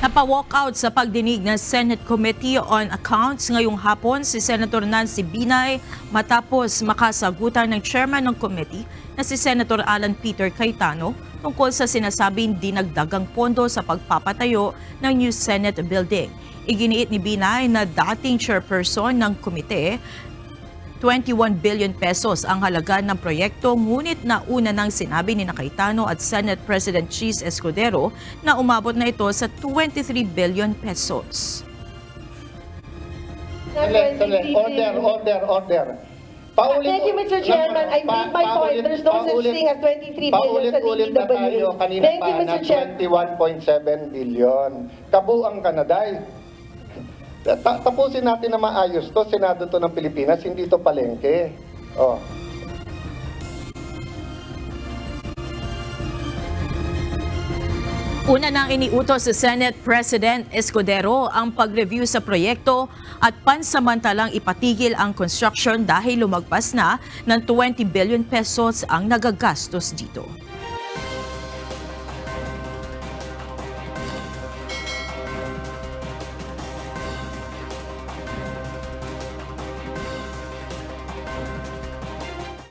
Napa-walkout sa pagdinig ng Senate Committee on Accounts ngayong hapon si Senator Nancy Binay matapos makasagutan ng chairman ng committee na si Senator Alan Peter Cayetano tungkol sa sinasabing dinagdagang pondo sa pagpapatayo ng new Senate building. Iginiit ni Binay na dating chairperson ng komite 21 billion pesos ang halaga ng proyekto, ngunit nauna nang sinabi ni Cayetano at Senate President Chis Escudero na umabot na ito sa 23 billion pesos. Order. Thank you, Mr. Chairman. I made my point. There's no such thing as 23 billion sa Paulit-ulit na tayo kanina Thank you, pa Mr. na Chairman. 21.7 billion. Kabuang Kanaday. Tapusin natin na maayos to. Senado to ng Pilipinas, hindi to palengke. Oh. Una nang iniutos sa Senate President Escudero ang pag-review sa proyekto at pansamantalang ipatigil ang construction dahil lumagpas na ng 20 billion pesos ang nagagastos dito.